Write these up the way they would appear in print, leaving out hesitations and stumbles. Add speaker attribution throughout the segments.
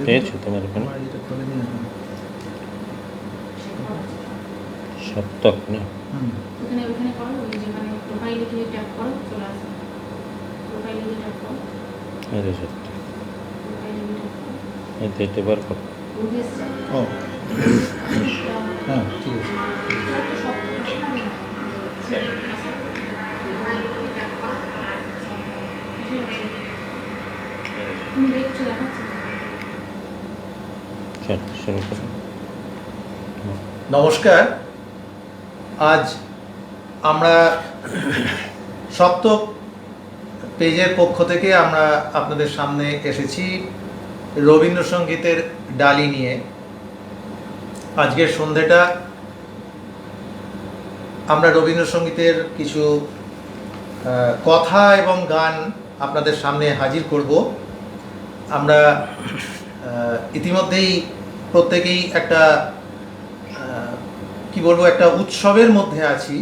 Speaker 1: পেয়েছো তোমার ওখানে সপ্তক না
Speaker 2: ওখানে ওখানে করো ওই যে মানে প্রোফাইলে গিয়ে ট্যাপ করো চলে আসবে প্রোফাইলে গিয়ে ট্যাপ করো
Speaker 1: আরে সত্যি
Speaker 2: প্রোফাইলে গিয়ে ট্যাপ করো
Speaker 1: এই তো এটা বার করো
Speaker 3: ও হ্যাঁ ঠিক আছে
Speaker 2: তুমি দেখছো দেখাচ্ছি
Speaker 1: চল শুরু করো
Speaker 3: নমস্কার। আজ আমরা সপ্তক পেজের পক্ষ থেকে আমরা আপনাদের সামনে এসেছি রবীন্দ্রসঙ্গীতের ডালি নিয়ে। আজকের সন্ধ্যেটা আমরা রবীন্দ্রসঙ্গীতের কিছু কথা এবং গান আপনাদের সামনে হাজির করব। আমরা ইতিমধ্যেই প্রত্যেকেই একটা কি বলবো একটা উৎসবের মধ্যে আছি,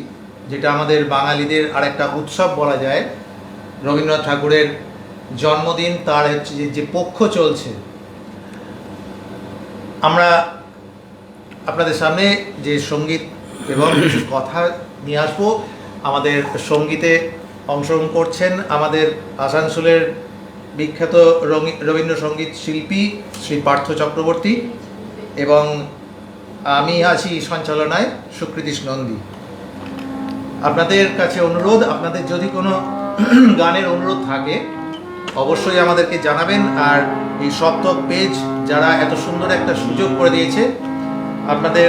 Speaker 3: যেটা আমাদের বাঙালিদের আর একটা উৎসব বলা যায়। রবীন্দ্রনাথ ঠাকুরের জন্মদিন, তার হচ্ছে যে পক্ষ চলছে। আমরা আপনাদের সামনে যে সঙ্গীত এবং কিছু কথা নিয়ে আসবো। আমাদের সঙ্গীতে অংশগ্রহণ করছেন আমাদের আসানসোলের বিখ্যাত রবীন্দ্রসঙ্গীত শিল্পী শ্রী পার্থ চক্রবর্তী এবং আমি আছি সঞ্চালনায় সুকৃতিশ নন্দী। আপনাদের কাছে অনুরোধ, আপনাদের যদি কোনো গানের অনুরোধ থাকে অবশ্যই আমাদেরকে জানাবেন। আর এই সপ্তক পেজ যারা এত সুন্দর একটা সুযোগ করে দিয়েছে, আপনাদের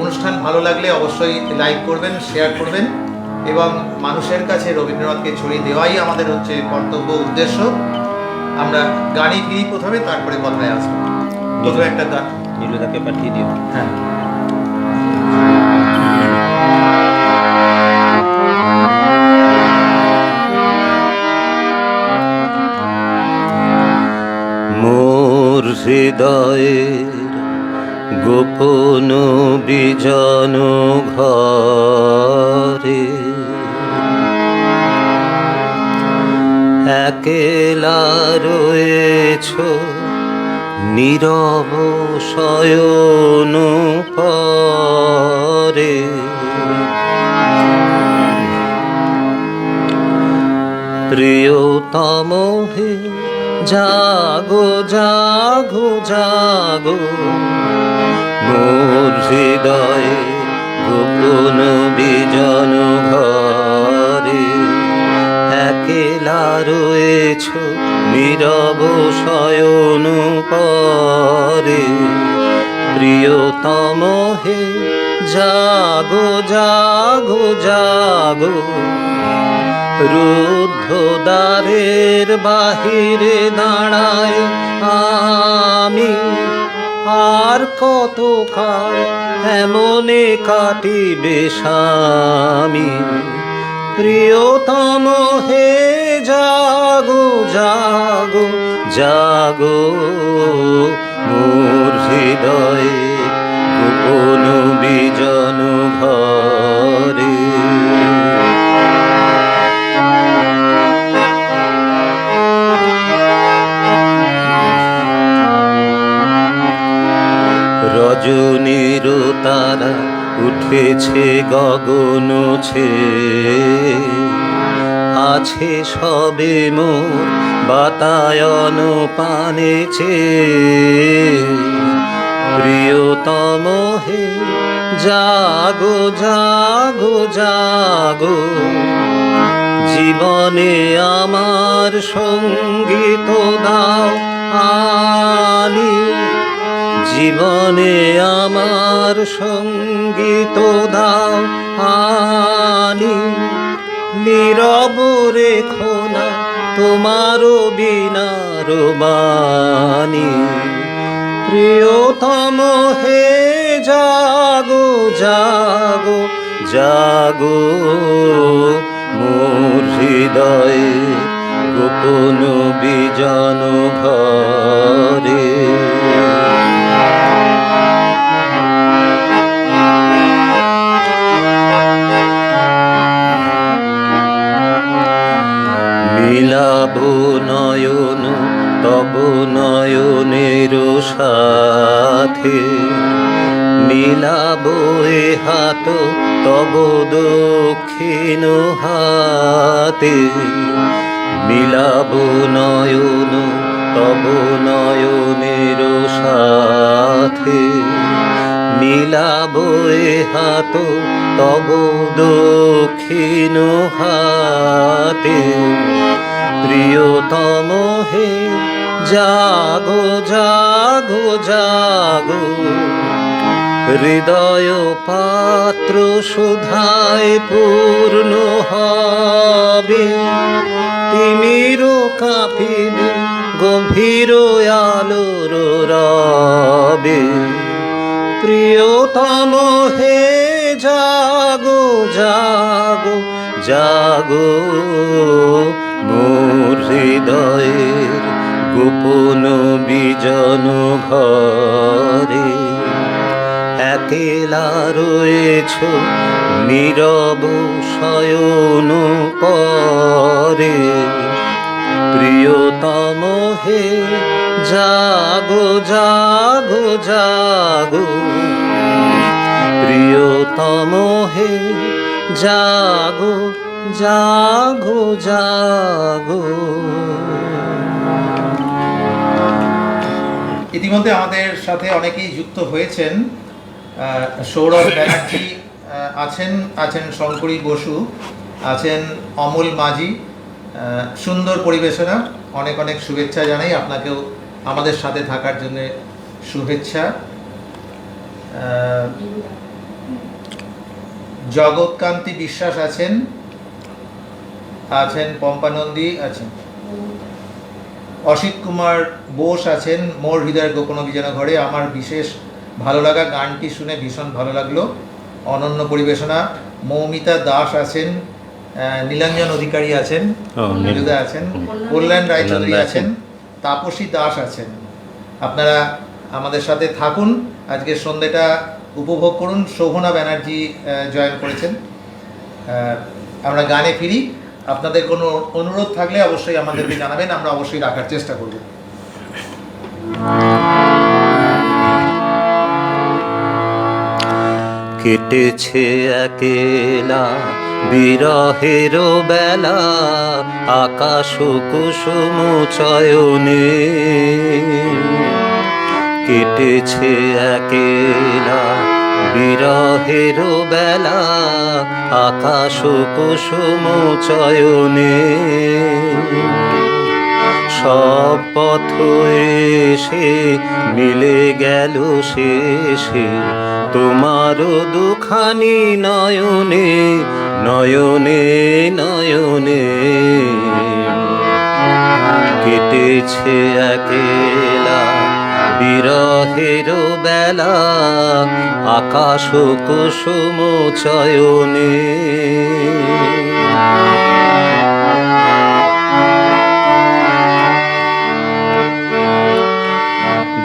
Speaker 3: অনুষ্ঠান ভালো লাগলে অবশ্যই লাইক করবেন, শেয়ার করবেন এবং মানুষের কাছে রবীন্দ্রনাথকে ছড়িয়ে দেওয়াই আমাদের হচ্ছে কর্তব্য, উদ্দেশ্য। আমরা গানই ফিরি প্রথমে, তারপরে কথায় আসবো। প্রথমে একটা গান
Speaker 1: নীলুদাকে পাঠিয়ে দিও।
Speaker 3: হ্যাঁ,
Speaker 1: মোর হৃদয়ের গোপন বিজন ঘরে একেলা রয়েছ নীরব শয়ন পরে। প্রিয়তম হে জাগো জাগো জাগো, মোর হৃদয়ে গোপন বিজন ঘরে একেলা রয়েছ নীরব শয়ন পরে। প্রিয়তম হে জাগো জাগো জাগো, রুদ্ধ দ্বারের বাহিরে দাঁড়ায় আমি। আর কতকাল এমনে কাটিবে স্বামী। প্রিয়তম হে জাগো জাগো জাগো, মোর হৃদয়ে গোপন বিজন ঘরে। রজনীর তারা উঠেছে গগন ছেয়ে, আছে সবে মোর বাতায়ন পানে চেয়ে। প্রিয়তম হে জাগো জাগো জাগো, জীবনে আমার সঙ্গীত দাও আনি। জীবনে আমার সঙ্গীত দাও আনি। নীরব রেখো না তোমার বিনার বাণী। প্রিয়তম হে জাগো জাগো জাগো, মোর হৃদয়ে গোপন বিজন ঘরে। মিলাব নয়ন তব নয়নের সাথে, মিলাব এ হাত তব দক্ষিণ হাতে, মিলাব নয়ন তব নয়নের সাথে, মিলাব এ হাত তব দক্ষিণ হাতে। প্রিয়তম হে জাগো জাগো জাগো, হৃদয় পাত্র সুধায় পূর্ণ হবে। তিমির কাঁপিবে গভীর আলোর রবে। প্রিয়তম হে জাগো জাগো জাগো, মোর হৃদয়ের গোপন বিজন ঘরে। একেলা রয়েছ নীরব শয়ন পরে। প্রিয়তম হে জাগো জাগো জাগো, প্রিয়তম হে জাগো জাগো জাগো।
Speaker 3: ইতিমধ্যে আমাদের সাথে অনেকেই যুক্ত হয়েছেন। সৌরভ ব্যানার্জি আছেন শঙ্করী বসু, আছেন অমল মাঝি। সুন্দর পরিবেশনা, অনেক অনেক শুভেচ্ছা জানাই আপনাকেও আমাদের সাথে থাকার জন্য শুভেচ্ছা। জগৎকান্তি বিশ্বাস আছেন পম্পানন্দী আছেন, অসিত কুমার বোস আছেন মোর হৃদয়ের গোপন বিজন ঘরে। আমার বিশেষ ভালো লাগা গানটি শুনে ভীষণ ভালো লাগলো, অনন্য পরিবেশনা। মৌমিতা দাস আছেন, নীলাঞ্জন অধিকারী আছেন, নীলুদা আছেন, কল্যাণ রায়চৌধুরী আছেন, তাপসী দাস আছেন। আপনারা আমাদের সাথে থাকুন, আজকের সন্ধ্যেটা উপভোগ করুন। শোভনা ব্যানার্জি জয়েন করেছেন। আমরা গানে ফিরি। আপনাদের কোনো অনুরোধ থাকলে অবশ্যই আমাদেরকে জানাবেন, আমরা অবশ্যই রাখার চেষ্টা করব।
Speaker 1: কেটেছে একেলা বিরহের বেলা, আকাশ কুসুম চয়নে। কেটেছে একেলা বিরহের বেলা, আকাশ কুসুম চয়নে। সব পথ এসে মিলে গেল শেষে, তোমার দুখানি নয়নে নয়নে নয়নে। কেটেছে একেলা বিরহের বেলা, আকাশ কুসুম চয়নে।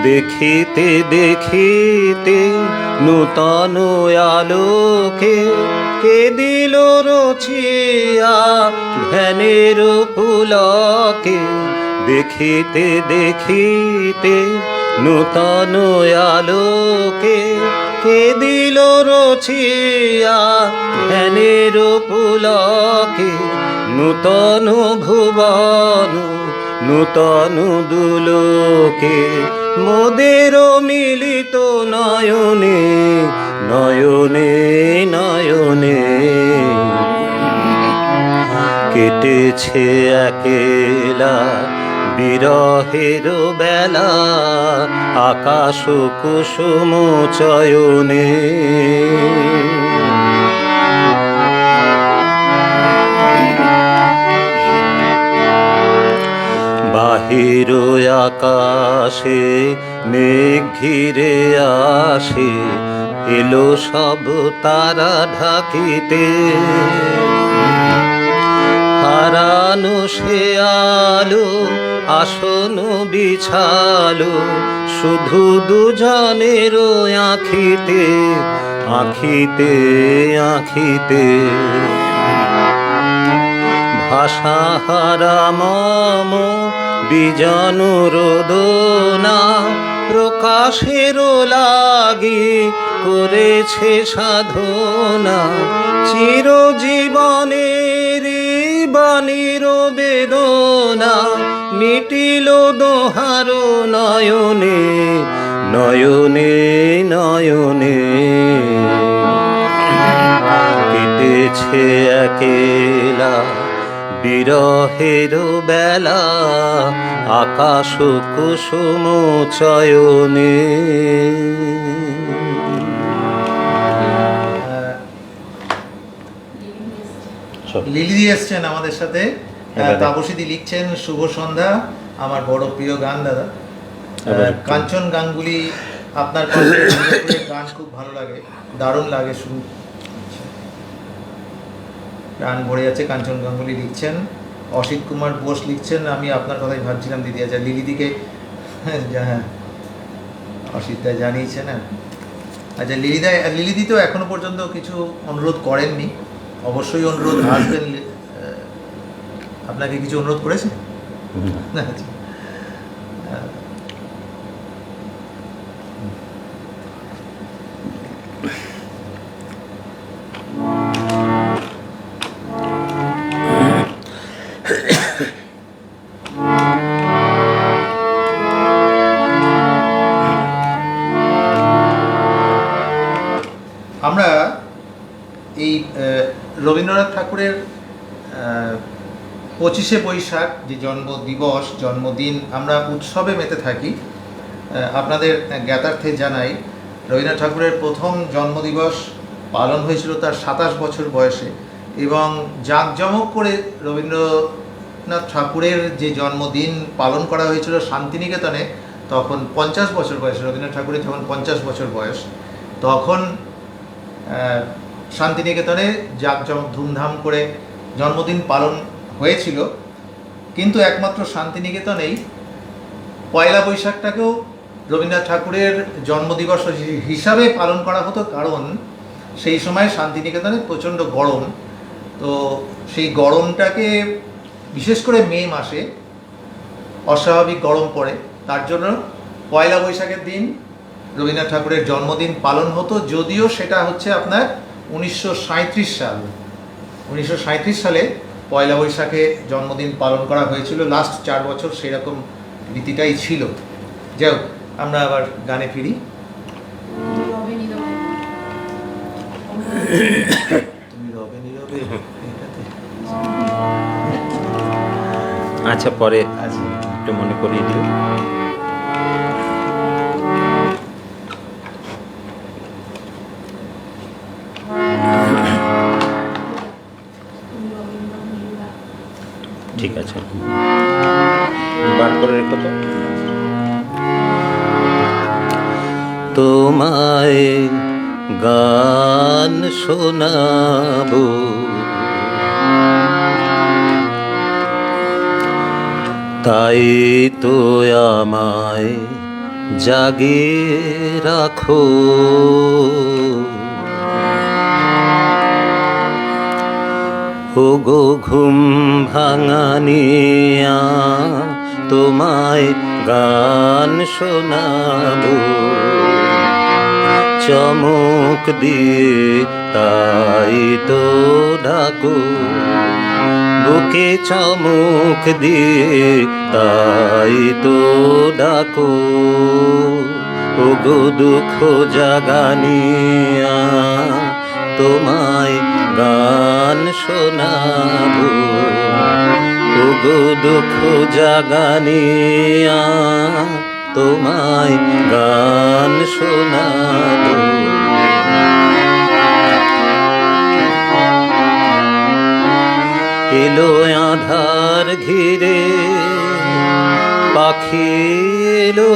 Speaker 1: দেখিতে দেখিতে নূতন আলোকে, কে দিল রচিয়া ধ্যানের পুলকে। দেখিতে দেখিতে নূতন আলোকে, কে দিল রচিয়া ধ্যানের পুলকে। নূতন ভুবন নূতন দুলোকে, মোদের মিলিত নয়নে নয়নে নয়নে। কেটেছে একেলা বিরহের বেলা, আকাশ কুসুম চয়নে। গভীর আকাশে মেঘ ঘিরে আসে, এলো সব তারা ঢাকিতে। হারানো সে আলো আসন বিছালো, শুধু দুজনের আঁখিতে, আঁখিতে, আঁখিতে। ভাষাহারা মম বিজন রোদনা, প্রকাশের লাগি করেছে সাধনা। চিরজীবনের বাণীর বেদনা, মিটিল দোহার নয়নে, নয়নে, নয়নে। কেটেছে একেলা বিরহের বেলা, আকাশ কুসুম চয়নে।
Speaker 3: লিলি এসছেন আমাদের সাথে, তাপসীদি লিখছেন শুভ সন্ধ্যা, আমার বড় প্রিয় গান দাদা। কাঞ্চন গাঙ্গুলি, আপনার গান খুব ভালো লাগে, দারুণ লাগে শুনতে, গান ভরে যাচ্ছে। কাঞ্চন গাঙ্গুলি লিখছেন। অসিত কুমার বোস লিখছেন, আমি আপনার কথাই ভাবছিলাম দিদি। আচ্ছা, লিলিদিকে, হ্যাঁ অসিতদা জানিয়েছেন। আচ্ছা, লিলিদি তো এখনো পর্যন্ত কিছু অনুরোধ করেননি, অবশ্যই অনুরোধ আসবেন। আপনাকে কিছু অনুরোধ করেছে? আচ্ছা, আমরা এই রবীন্দ্রনাথ ঠাকুরের 25শে বৈশাখ যে জন্মদিবস, জন্মদিন, আমরা উৎসবে মেতে থাকি। আপনাদের জ্ঞাতার্থে জানাই, রবীন্দ্রনাথ ঠাকুরের প্রথম জন্মদিবস পালন হয়েছিল তার 27 বছর বয়সে, এবং জাঁকজমক করে রবীন্দ্রনাথ ঠাকুরের যে জন্মদিন পালন করা হয়েছিল শান্তিনিকেতনে, তখন 50 বছর বয়স। রবীন্দ্রনাথ ঠাকুরের যখন 50 বছর বয়স, তখন শান্তিনিকেতনে জাঁকজমক ধুমধাম করে জন্মদিন পালন হয়েছিল। কিন্তু একমাত্র শান্তিনিকেতনেই পয়লা বৈশাখটাকেও রবীন্দ্রনাথ ঠাকুরের জন্মদিবস হিসাবে পালন করা হতো, কারণ সেই সময় শান্তিনিকেতনে প্রচণ্ড গরম। তো সেই গরমটাকে, বিশেষ করে মে মাসে অস্বাভাবিক গরম পড়ে, তার জন্য পয়লা বৈশাখের দিন রবীন্দ্রনাথ ঠাকুরের জন্মদিন পালন হতো। যদিও সেটা হচ্ছে আপনার 1937 সাল, 1937 সালে পয়লা বৈশাখে জন্মদিন পালন করা হয়েছিল। লাস্ট 4 বছর সেরকম রীতিটাই ছিল। যাই হোক, আমরা আবার গানে ফিরি। তুমি রবে নীরবে, এটাতে
Speaker 1: আচ্ছা, পরে
Speaker 3: আচ্ছা
Speaker 1: একটু মনে করিয়ে দিও। ঠিক আছে, বার করে রেখো তো। তোমায় গান শোনাবো, তাই তো আমায় জাগিয়ে রাখো। ওগো ঘুম ভাঙানিয়া, তোমায় গান শোনাবো, চমক দিয়ে তাই তো ডাকো, বুকে চমক দিয়ে তাই তো ডাকো। ওগো দুঃখ জাগানিয়া, তোমায় গান শোনাবো, ওগো দুঃখ জাগানিয়া, তোমায় গান শোনাবো। এলো আধার ঘিরে পাখি এলো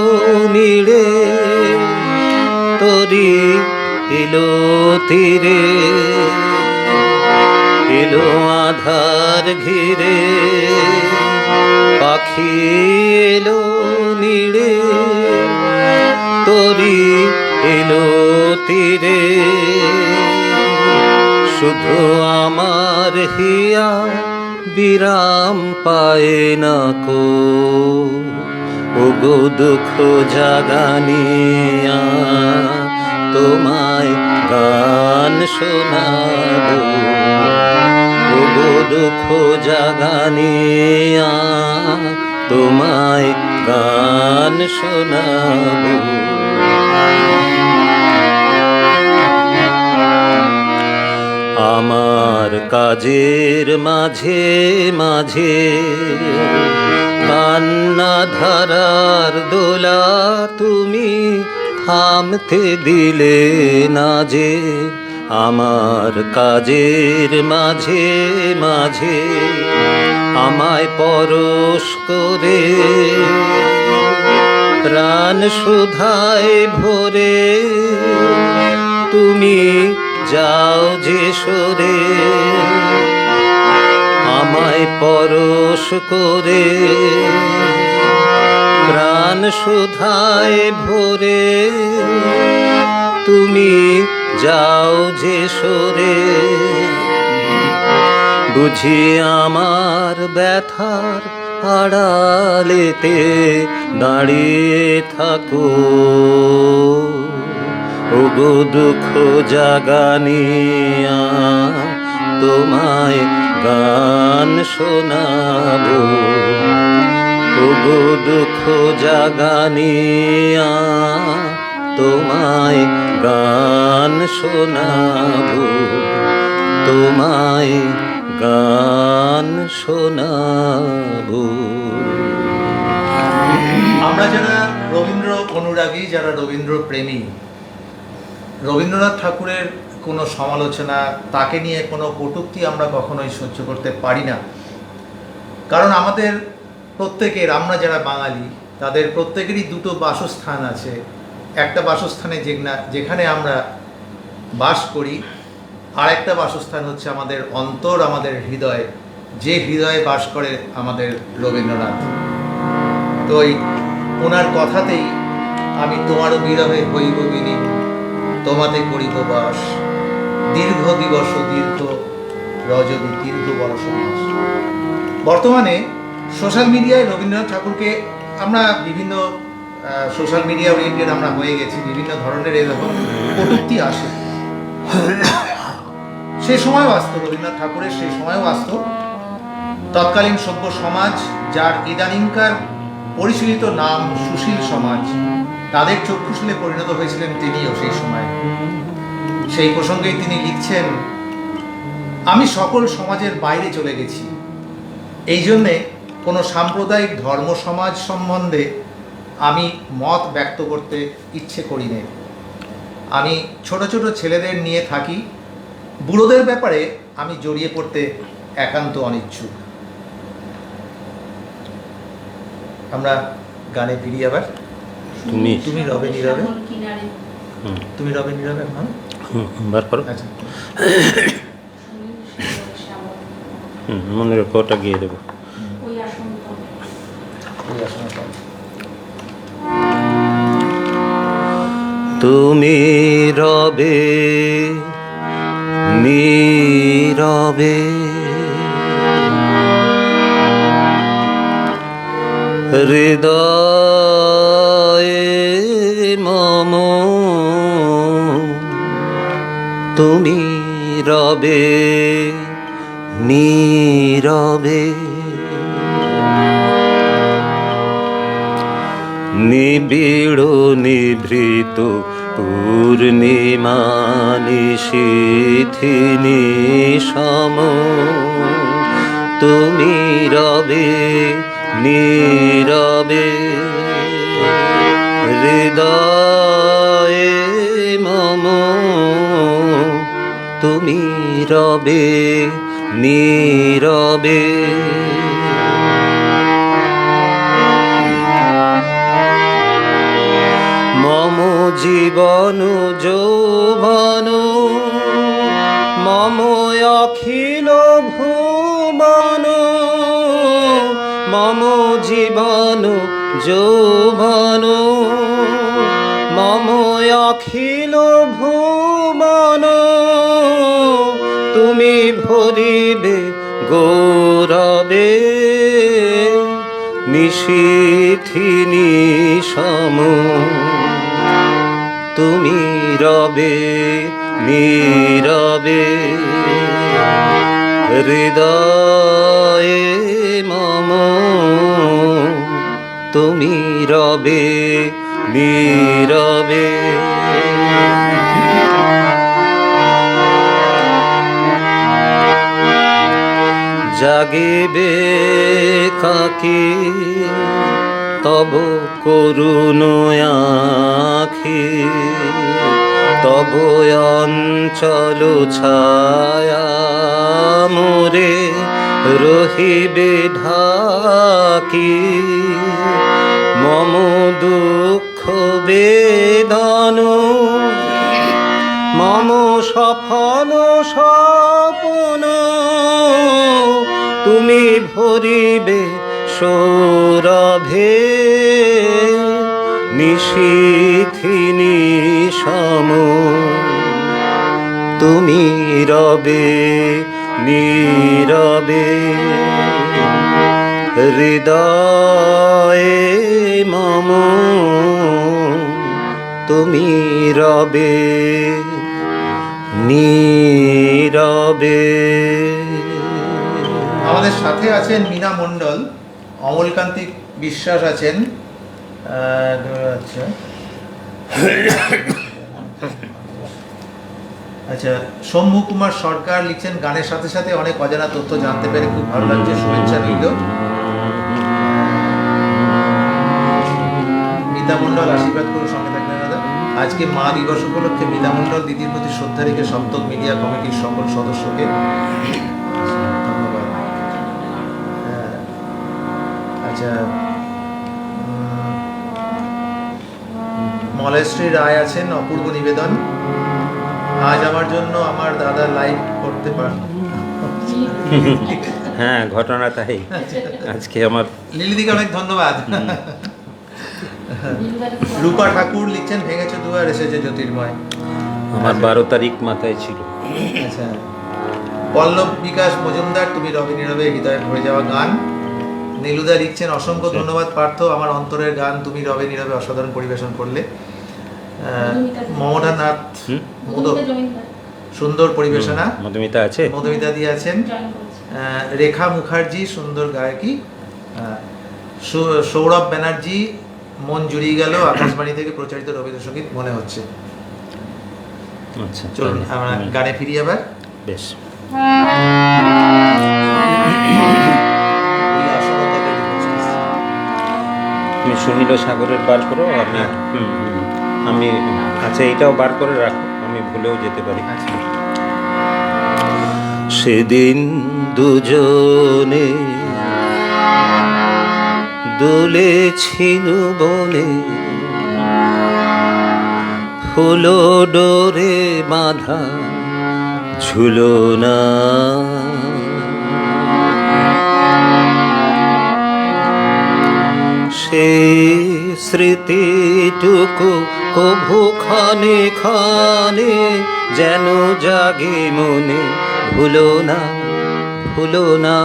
Speaker 1: নিড়ে তরি এলো তীরে এলো আধার ঘিরে পাখি এলো নিড়ে তরি এলো তীরে শুধু আমার হিয়া বিরাম পায় না কো ওগো দুঃখ জাগানিয়া তোমায় গান শোনাবো ওগো দুঃখ জাগানিয়া তোমায় গান শোনাবো আমার কাজের মাঝে মাঝে কান্না ধারার দোলা তুমি থামতে দিলে না যে আমার কাজের মাঝে মাঝে আমায় পরশ করে প্রাণ সুধায় ভরে তুমি যাও যে সরে আমায় পরশ করে প্রাণ সুধায় ভরে তুমি যাও যে সরে বুঝি আমার ব্যথার আড়ালেতে দাঁড়িয়ে থাকো ওগো দুঃখ জাগানিয়া তোমায় গান শোনাবো ওগো দুঃখ জাগানিয়া তোমায় গান শোনাবো তোমায় গান শোনাবো
Speaker 3: আমরা যারা রবীন্দ্র অনুরাগী, যারা রবীন্দ্র প্রেমী, রবীন্দ্রনাথ ঠাকুরের কোনো সমালোচনা, তাকে নিয়ে কোনো কটূক্তি আমরা কখনোই সহ্য করতে পারি না। কারণ আমাদের প্রত্যেকের, আমরা যারা বাঙালি তাদের প্রত্যেকেরই দুটো বাসস্থান আছে। একটা বাসস্থানে যেখানে আমরা বাস করি, আর একটা বাসস্থান হচ্ছে আমাদের অন্তর, আমাদের হৃদয়, যে হৃদয়ে বাস করে আমাদের রবীন্দ্রনাথ। তো ওনার কথাতেই আমি তোমারও বিরহে হইব বিলীন, তোমাতে করিব বাস, দীর্ঘ দিবস দীর্ঘ রজনী দীর্ঘ বরষ মাস। বর্তমানে সোশ্যাল মিডিয়ায় রবীন্দ্রনাথ ঠাকুরকে আমরা বিভিন্ন সোশ্যাল মিডিয়া ওরিয়েন্টেড আমরা হয়ে গেছি, বিভিন্ন ধরনের এরকম কটূক্তি আসে। সে সময়ও আসতো, রবীন্দ্রনাথ ঠাকুরের সেই সময়ও আসতো। তৎকালীন সভ্য সমাজ, যার ইদানিংকার পরিচালিত নাম সুশীল সমাজ, তাদের চক্ষুশীলে পরিণত হয়েছিলেন তিনিও সেই সময়। সেই প্রসঙ্গেই তিনি লিখছেন, আমি সকল সমাজের বাইরে চলে গেছি, এই জন্যে কোনো সাম্প্রদায়িক ধর্ম সমাজ সম্বন্ধে আমি মত ব্যক্ত করতে ইচ্ছে করি না। আমি ছোট ছোট ছেলেদের নিয়ে থাকি, বুড়োদের ব্যাপারে আমি জড়িয়ে পড়তে একান্ত অনিচ্ছুক। আমরা গানে ফিরি আবার। তুমি রবে নীরবে, তুমি রবে নীরবে এখন
Speaker 1: বার করো।
Speaker 3: আচ্ছা,
Speaker 1: মনে রেখো, ওটা গিয়ে দেবো।
Speaker 2: ওই আসন
Speaker 1: তুমি রবে নীরবে, হৃদয়ে মম তুমি রবে নীরবে, নিবিড় নিভৃত পূর্ণিমা নিশীথিনী সম তুমি রবে নীরবে, হৃদয়ে মম তুমি রবে নীরবে। মম জীবন যৌবন মম অখিল ভুবন মম জীবন যৌবন মম অখিল ভুবন তুমি ভরিবে গৌরবে নিশীথি নিশম তুমি রবে নীরবে হৃদয়ে মম তুমি রবে নীরবে জাগিবে কাকে তব করুণ আখি তব অঞ্চল ছায়া মোরে রহিবে ঢাকি মম দুঃখ বেদন মম সফল স্বপ্ন তুমি ভরিবে সৌরভে নিশীথি নিশম তুমি রবে নীরবে হৃদয়ে মম তুমি রবে নীরবে।
Speaker 3: আমাদের সাথে আছেন মীনা মণ্ডল, অমলকান্তি বিশ্বাস আছেন, আচ্ছা আচ্ছা শম্ভু কুমার সরকার লিখছেন গানের সাথে সাথে অনেক অজানা তথ্য জানতে পেরে খুব ভালো লাগছে, শুভেচ্ছা রইল। মিতা মণ্ডল আশীর্বাদ করুন, সঙ্গে থাকবেন দাদা। আজকে মা দিবস উপলক্ষে মিতা মণ্ডল দিদির প্রতি শ্রদ্ধা রেখে সপ্তক মিডিয়া কমিটির সকল সদস্যকে ধন্যবাদ। আচ্ছা মলয়শ্রী রায় আছেন, অপূর্ব নিবেদন, আজ আমার জন্য আমার দাদা লাইভ করতে পারেন।
Speaker 1: হ্যাঁ, ঘটনা তাই। আজকে আমার
Speaker 3: লিলিদিকে অনেক ধন্যবাদ। রূপা ঠাকুর লিখছেন ভেঙেছে দুয়ার এসেছে জ্যোতির্ময়,
Speaker 1: আমার 12 তারিখ মাথায় ছিল।
Speaker 3: আচ্ছা পল্লব বিকাশ মজুমদার তুমি রবি নীরবে হৃদয়ে ভরে যাওয়া গান। নীলুদা লিখছেন অসংখ্য ধন্যবাদ পার্থ, আমার অন্তরের গান তুমি রবে নীরবে অসাধারণ পরিবেশন করলে। মমতা নাথ মোদক সুন্দর পরিবেশনা।
Speaker 1: মধুমিতা আছে,
Speaker 3: মধুমিতা দিয়ে আছেন। রেখা মুখার্জি সুন্দর গায়কী। সৌরভ ব্যানার্জি মন জুড়িয়ে গেল আকাশবাণী থেকে প্রচারিত রবীন্দ্রসঙ্গীত মনে হচ্ছে।
Speaker 1: আচ্ছা
Speaker 3: চলুন আমরা গানে ফিরি আবার।
Speaker 1: বেশ। তুমি সুনীল সাগরের বার করো, আমি আচ্ছা এইটাও বার করে রাখো, আমি ভুলেও যেতে পারি। সেদিন দুজনে দুলেছিল বনে, ফুল ডোরে বাঁধা ঝুলনা, সেই স্মৃতিটুকু কভু খানে খানে যেন জাগে মনে, ভুলো না ভুলো না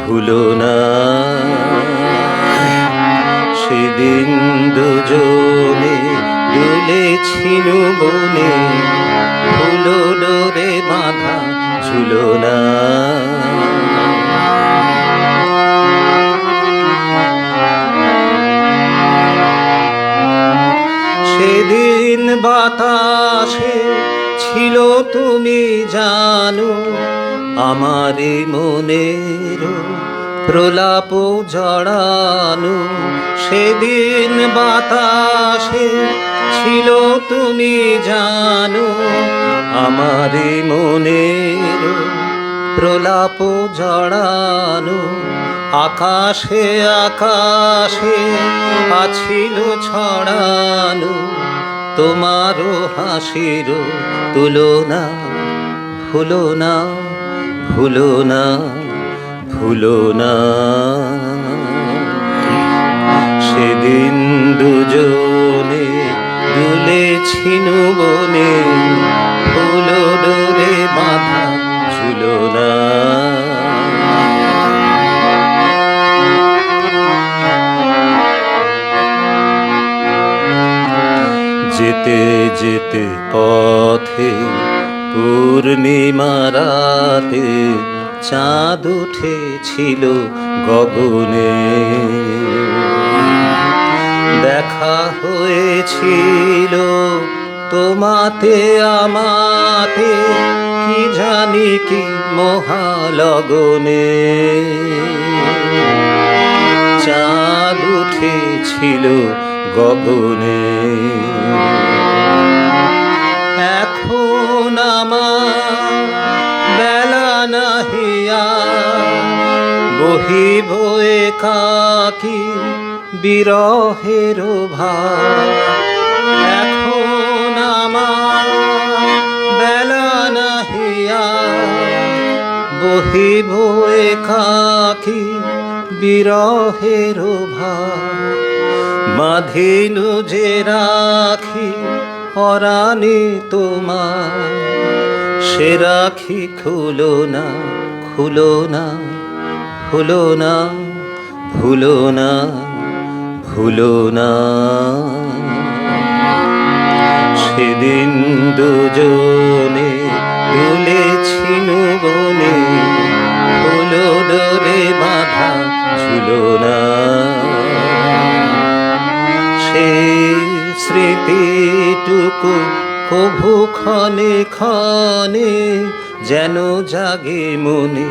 Speaker 1: ভুলো না। সেদিন দুজনে দুলেছিল বনে, ফুল ডোরে বাঁধা ঝুলনা। সেদিন বাতাসে ছিল তুমি জানো, আমারে মনের প্রলাপ জড়ানো। সেদিন বাতাসে ছিল তুমি জানো, আমারে মনের প্রলাপ জড়ানো। আকাশে আকাশে আছিল ছড়ানো তোমারও হাসির তুলনা, ভুলো না, ভুলো না, ভুলো না। সেদিন দুজনে দুলেছি বনে, ফুলো ডোরে বাঁধা ঝুলো না। যেতে যেতে পথে পূর্ণিমা রাতে চাঁদ উঠেছিল গগনে। দেখা হয়েছিল তোমাতে আমাতে, কি জানি কি মহালগনে। চাঁদ উঠেছিল গগনে। এখন আমার বেলা নাহিয়া, বহিব একাকী বিরহের ভার। এখন আমার বেলা নাহিয়া, বহিব একাকী বিরহের ভার। বাঁধিনু যে রাখি পরাণে তোমার, সে রাখি খুলো না, খুলো না, ভুলো না, ভুলো না, ভুলো না। সেদিন দুজনে দুলেছি বনে, ফুলো ডোরে বাঁধা ঝুলো না। সেই স্মৃতিটুকু কভু ক্ষণে ক্ষণে যেন জাগে মনে,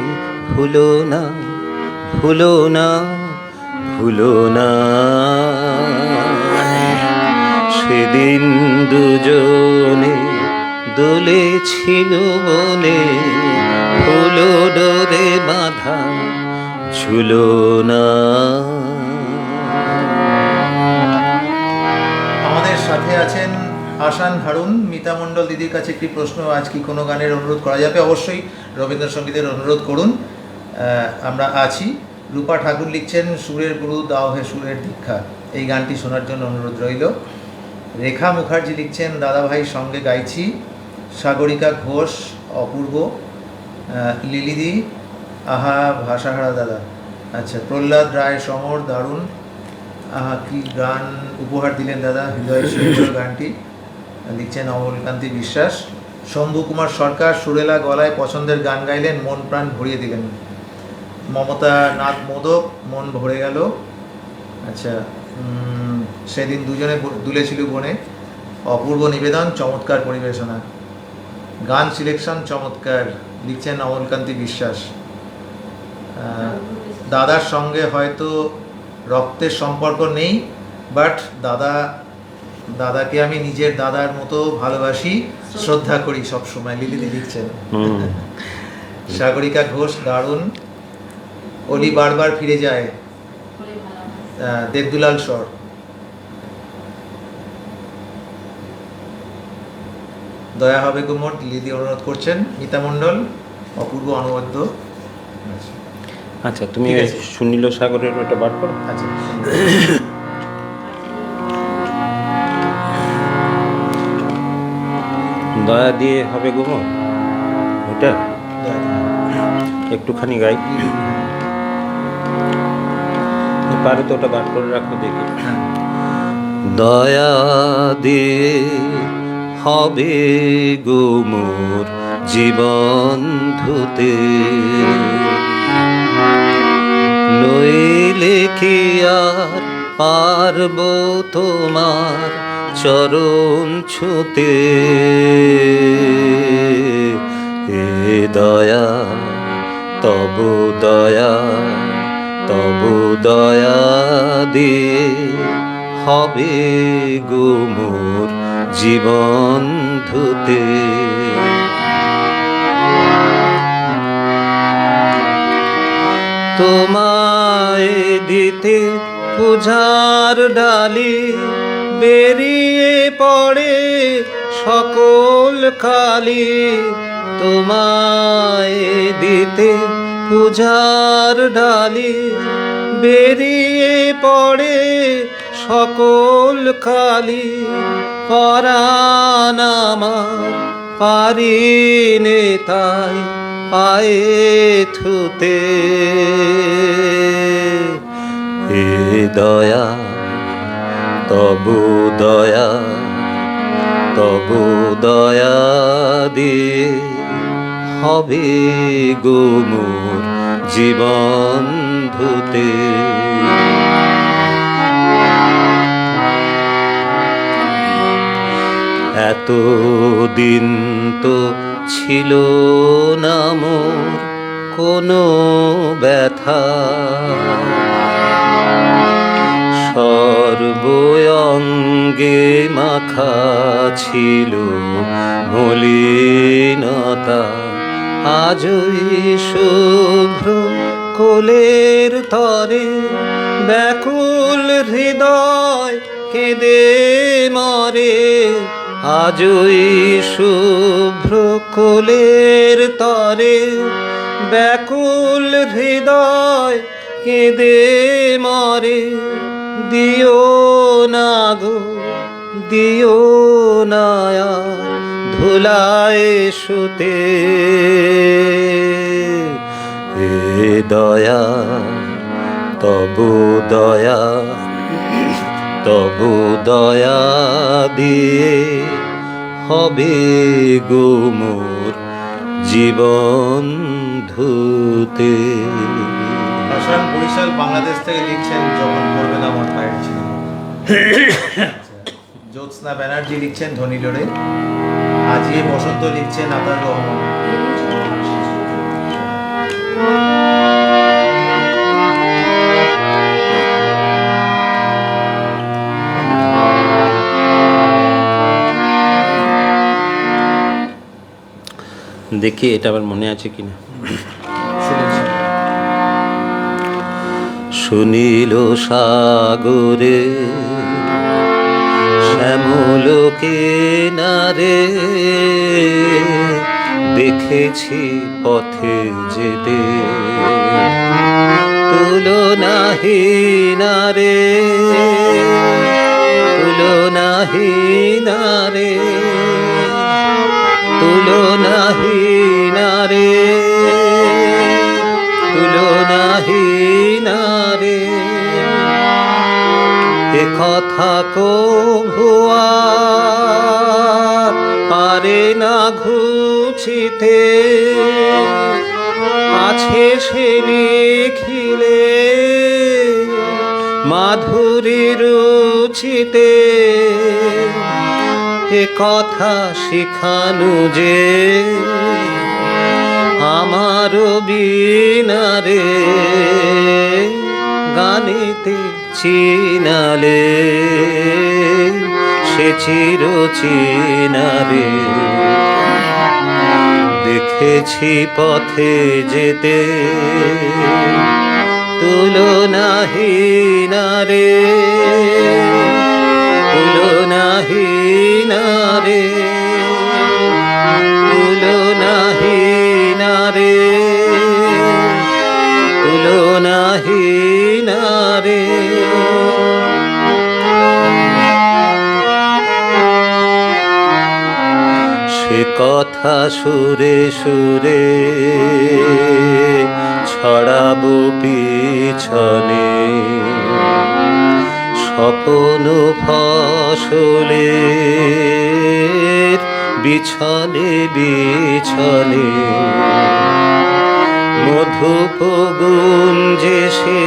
Speaker 1: ভুলো না, ভুলো না, ভুলো না। সেদিন দুজনে দুলেছি বনে, ফুলো ডোরে বাঁধা ঝুলো না।
Speaker 3: আমাদের সাথে আছেন আসান হারুন। মিতা মণ্ডল দিদির কাছে একটি প্রশ্ন, আজ কি কোনো গানের অনুরোধ করা যাবে? অবশ্যই রবীন্দ্রসঙ্গীতের অনুরোধ করুন, আমরা আছি। রূপা ঠাকুর লিখছেন, সুরের গুরু দাও হে সুরের দীক্ষা, এই গানটি শোনার জন্য অনুরোধ রইল। রেখা মুখার্জি লিখছেন, দাদাভাই সঙ্গে গাইছি। সাগরিকা ঘোষ, অপূর্ব। লিলিদি, আহা ভাষাহারা দাদা। আচ্ছা, প্রহ্লাদ রায় সমর, দারুণ। আহা কি গান উপহার দিলেন দাদা, হৃদয় সুন্দর গানটি লিখছেন অমলকান্তি বিশ্বাস। শম্ভু কুমার সরকার, সুরেলা গলায় পছন্দের গান গাইলেন, মন প্রাণ ভরিয়ে দিলেন। মমতা নাথ মোদক, মন ভরে গেল। আচ্ছা, সেদিন দুজনে দুলেছিল বনে, অপূর্ব নিবেদন, চমৎকার পরিবেশনা, গান সিলেকশন চমৎকার লিখছেন অমলকান্তি বিশ্বাস। দাদার সঙ্গে হয়তো রক্তের সম্পর্ক নেই, বাট দাদাকে আমি নিজের দাদার মতো ভালোবাসি, শ্রদ্ধা করি সবসময়, লিলিদি লিখছেন। সাগরিকা ঘোষ, দারুণ। অলি বারবার ফিরে যায়, দেবদুলাল স্বর। দয়া হবে কুমোর, লিলিদি অনুরোধ করছেন। মিতা মণ্ডল, অপূর্ব অনবদ্য।
Speaker 1: আচ্ছা, তুমি
Speaker 3: ঠিক আছে।
Speaker 1: সুনীল সাগরের ওটা বার করো।
Speaker 3: আচ্ছা,
Speaker 1: দয়া দিয়ে হবে গুমর, ওটা একটুখানি গাই। পারে তো ওটা বার করে রাখো, দেখি। দয়া দিয়ে হবে গুমর জীবন ধুতে, নইলে কি আর পারব তোমার চরণ ছুতে। এ দয়া তব দয়া, তব দয়া দিয়ে হবে গুমর জীবন ধুতে। তোমায় দিতে পূজার ডালি বেরিয়ে পড়ে সকল কালি, তোমায় দিতে পূজার ডালি বেরিয়ে পড়ে সকল কালি, পরাণ আমার পারিনে তাই পায়ে থুতে। হে দয়া তবু দয়া, তবু দয়া দিয়ে হবে গো মোর জীবন ধুতে। এতদিন তো ছিল না মোর কোনো ব্যথা, সর্বঙ্গে মাখা ছিল মলিনতা। আজই শুভ্র কোলের তরে ব্যাকুল হৃদয় কেঁদে মরে, আজই শুভ্র কোলের তরে ব্যাকুল হৃদয় কেঁদে মরে। দিও না গো দিও না আর ধুলায় শুতে। হে দয়া তবু দয়া, তবু দয়া দিয়ে হবে গো মোর জীবন ধুতে।
Speaker 3: আসাম বরিশাল বাংলাদেশ থেকে লিখছেন যখন পড়বে না আমার পায়ের ছিল। জ্যোৎস্না ব্যানার্জি লিখছেন ধনীলোড়ে। আজিয়ে বসন্ত লিখছেন আতার রহমান।
Speaker 1: দেখি এটা আবার মনে আছে কিনা। শুনিল সাগরে শ্যামল কিনারে, দেখেছি পথে যেতে তুলনাহীন রে, তুলনাহীন রে, তুলনাহীন রে, তুলনাহীন রে। এ কথা কভু আর পারে না ঘুচিতে, আছে সে লিখিলে মাধুরী রুচিতে। এ কথা শিখানু যে আমার বিনারে, গানেতে চিনালে সে চির চিনারে। দেখেছি পথে যেতে তুলনাহীন রে, তুলনাহীন রে, তুলনাহীন রে, তুলনাহীন রে। সে কথা সুরে সুরে ছড়াবো পিছনে, স্বপ্ন ফসলে বিছনে বিছনে। মধুপ গুঞ্জে সে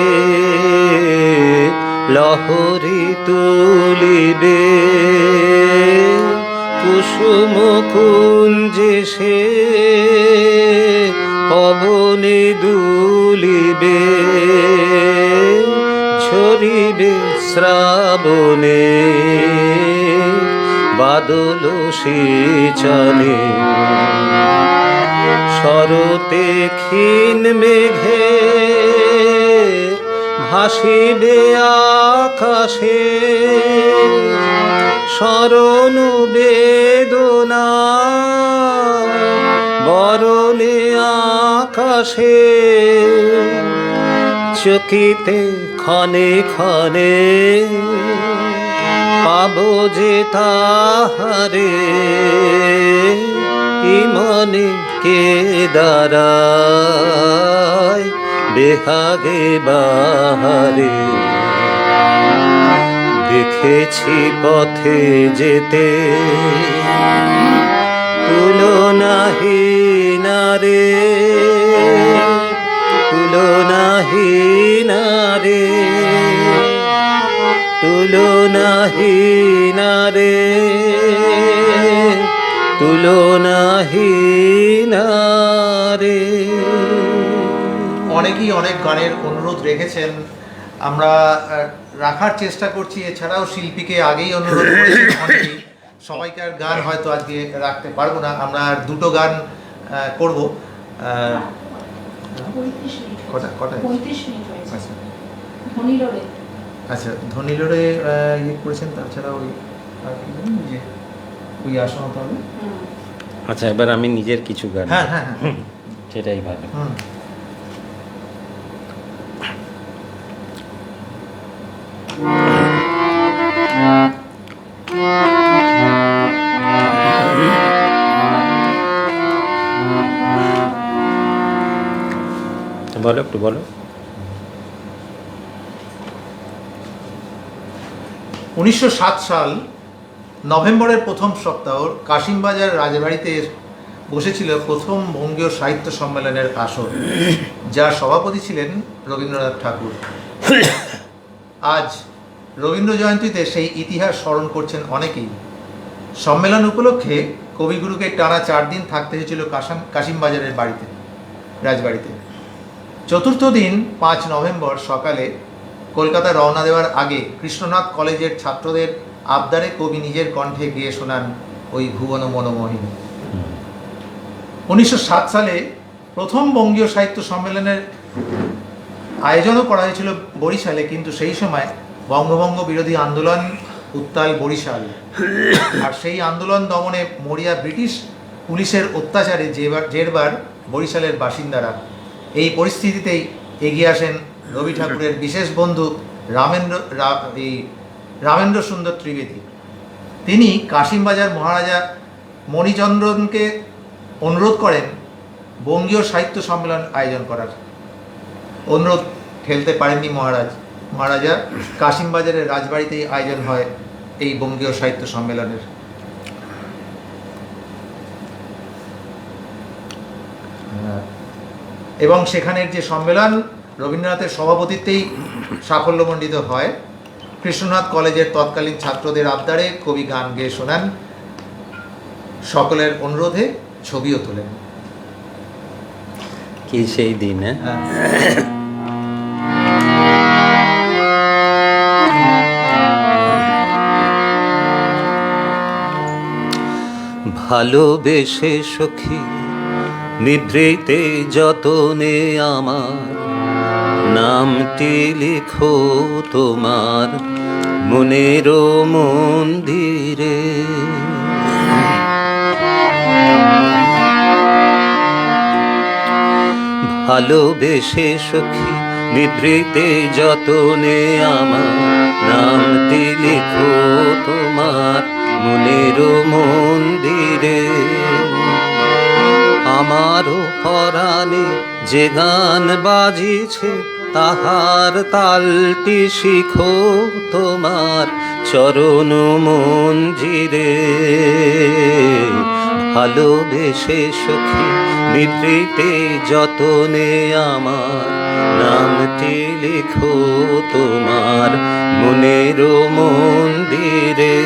Speaker 1: লহরী তুলিবে, কুসুম কুঞ্জে সে পবনে দুলিবে, ঝরিবে শ্রাবণে বাদল সিঁচনে। শরতে ক্ষীণ মেঘে ভাসিবে আকাশে স্মরণ বেদনা বরণে আকাশে চকিতে ক্ষণে ক্ষণে পাবো যে তাহারে ইমনে কে দাঁড়ায় বেহাগে বাহারে দেখেছি পথে যেতে তুলনাহীন রে তুলনাহীন রে তুলনাহীন রে তুলনাহীন রে।
Speaker 3: অনেকেই অনেক গানের অনুরোধ রেখেছেন, আমরা রাখার চেষ্টা করছি। এছাড়াও শিল্পীকে আগেই অনুরোধ করেছেন অনেকেই, সবাইকার গান হয়তো আজকে রাখতে পারবো না। আমরা আর দুটো গান করব।
Speaker 2: 35 মিনিট
Speaker 3: কটা কটা
Speaker 2: 35 মিনিট হয়েছে।
Speaker 3: আচ্ছা
Speaker 2: ধনীলোরে
Speaker 3: আচ্ছা, ধনীলোরে ইয়ে করেছেন। তাছাড়া ওই আর কি জানি, যে ওই আসন হতে হবে।
Speaker 1: আচ্ছা, এবার আমি নিজের কিছু গান,
Speaker 3: হ্যাঁ হ্যাঁ হ্যাঁ,
Speaker 1: সেটাই ভালো।
Speaker 3: হুম।
Speaker 1: বলো, একটু বলো।
Speaker 3: 1907 সাল নভেম্বরের প্রথম সপ্তাহ কাশিমবাজার রাজবাড়িতে বসেছিল প্রথম বঙ্গীয় সাহিত্য সম্মেলনের আসর, যার সভাপতি ছিলেন রবীন্দ্রনাথ ঠাকুর। আজ রবীন্দ্র জয়ন্তীতে সেই ইতিহাস স্মরণ করছেন অনেকেই। সম্মেলন উপলক্ষে কবিগুরুকে টানা 4 দিন থাকতে হয়েছিল কাশিমবাজারের বাড়িতে, রাজবাড়িতে। চতুর্থ দিন 5 নভেম্বর সকালে কলকাতা রওনা দেওয়ার আগে কৃষ্ণনাথ কলেজের ছাত্রদের আবদারে কবি নিজের কণ্ঠে গেয়ে শোনান ওই ভুবন মনোমোহিনী। 1907 সালে প্রথম বঙ্গীয় সাহিত্য সম্মেলনের আয়োজনও করা হয়েছিল বরিশালে, কিন্তু সেই সময় বঙ্গভঙ্গ বিরোধী আন্দোলন উত্তাল বরিশাল। আর সেই আন্দোলন দমনে মরিয়া ব্রিটিশ পুলিশের অত্যাচারে জেরবার বরিশালের বাসিন্দারা। এই পরিস্থিতিতেই এগিয়ে আসেন রবি ঠাকুরের বিশেষ বন্ধু রামেন্দ্র সুন্দর ত্রিবেদী। তিনি কাশিমবাজার মহারাজা মণিচন্দ্রনকে অনুরোধ করেন বঙ্গীয় সাহিত্য সম্মেলন আয়োজন করার। অনুরোধ ঠেলতে পারেননি মহারাজা। কাশিমবাজারের রাজবাড়িতেই আয়োজন হয় এই বঙ্গীয় সাহিত্য সম্মেলনের। এবং সেখানের যে সম্মেলন রবীন্দ্রনাথের সভাপতিত্বেই সাফল্যমণ্ডিত হয়। কৃষ্ণনাথ কলেজের তৎকালীন ছাত্রদের আবদারে কবি গান গেয়ে শোনান, সকলের অনুরোধে ছবিও তোলেন।
Speaker 1: কি সেই দিন,
Speaker 3: হ্যাঁ।
Speaker 1: ভালোবেসে সখী নিভৃতে যতনে আমার নামটি লিখো তোমার মনের মন্দিরে। ভালোবেসে সখী নিভৃতে যতনে আমার নামটি লিখো তোমার মনের মন্দিরে। আমারও পরাণে যে গান বাজিছে তাহার তালটি শিখো তোমার চরণ মঞ্জিরে। ভালোবেসে সখী নিভৃতে যতনে আমার নামটি লিখো তোমার মনের মন্দিরে।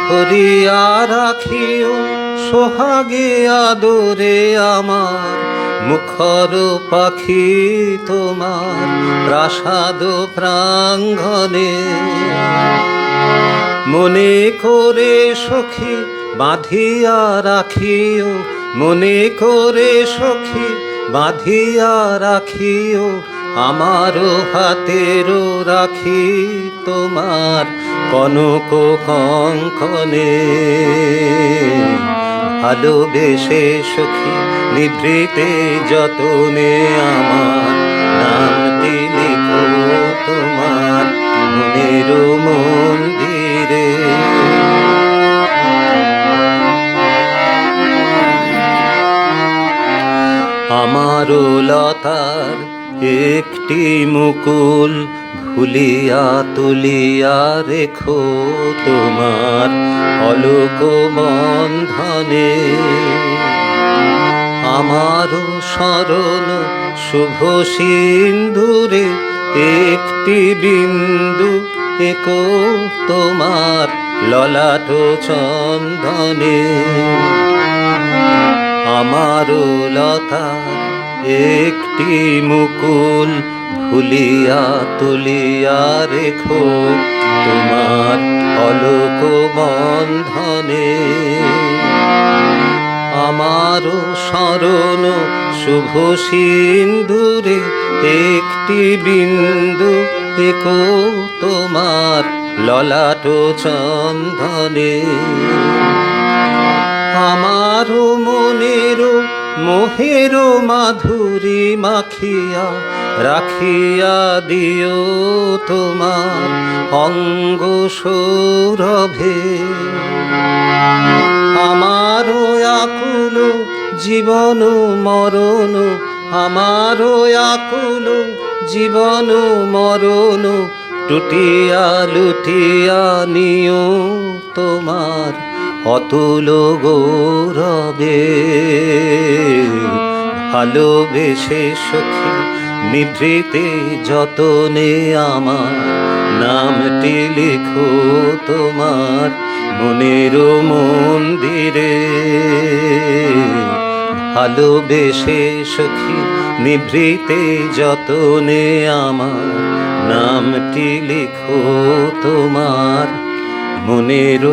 Speaker 1: ধরিয়া রাখিও সোহাগে আদরে আমার মুখর পাখি তোমার প্রাসাদ প্রাঙ্গণে। মনে করে সখী বাঁধিয়া রাখিও মনে করে সখী বাঁধিয়া রাখিও আমারও হাতেরও রাখি তোমার কনক কঙ্কনে। ভালোবেসে সখী নিভৃতে যতনে আমার নামটি লিখো তোমার মনের মন্দিরে। আমারও লতার একটি মুকুল ভুলিয়া তুলিয়া রেখো তোমার অলোক বন্ধনে। আমারও স্মরণ শুভ সিন্দুরে একটি বিন্দু একো তোমার ললাট চন্দনে। আমারও লতার একটি মুকুল ভুলিয়া তুলিয়া রেখো তোমার অলোক বন্ধনে। আমারও স্মরণ শুভ সিন্দুরে একটি বিন্দু একো তোমার ললাট চন্দনে। আমারও মনেরও মোহেরও মাধুরী মাখিয়া রাখিয়া দিও তোমার অঙ্গ সৌরভে। আমারও আকুল জীবন মরণ আমারও আকুল জীবন মরণ টুটিয়া লুটিয়া নিও তোমার অতুল গৌরবে। ভালোবেসে সখী নিভৃতে যতনে আমার নামটি লিখো তোমার মনের মন্দিরে। ভালোবেসে সখী নিভৃতে যতনে আমার নামটি লিখো তোমার মনের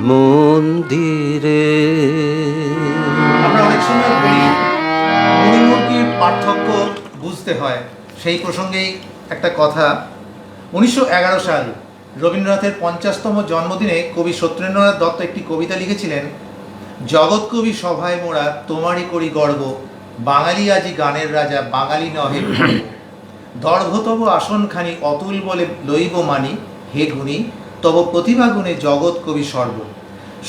Speaker 1: মন্দিরে।
Speaker 3: আমরা অনেক সময় বলি মুড়ি-মুরগির পার্থক্য বুঝতে হয়। সেই প্রসঙ্গেই একটা কথা। 1911 সাল রবীন্দ্রনাথের 50তম জন্মদিনে কবি সত্যেন্দ্রনাথ দত্ত একটি কবিতা লিখেছিলেন। জগৎ কবি সভায় মোরা তোমারই করি গর্ব, বাঙালি আজি গানের রাজা বাঙালি নহে গর্ব। দর্ভতব আসনখানি অতুল বলে লইব মানি, হে গুণী তব প্রতিভা গুণে জগৎ কবি সর্ব।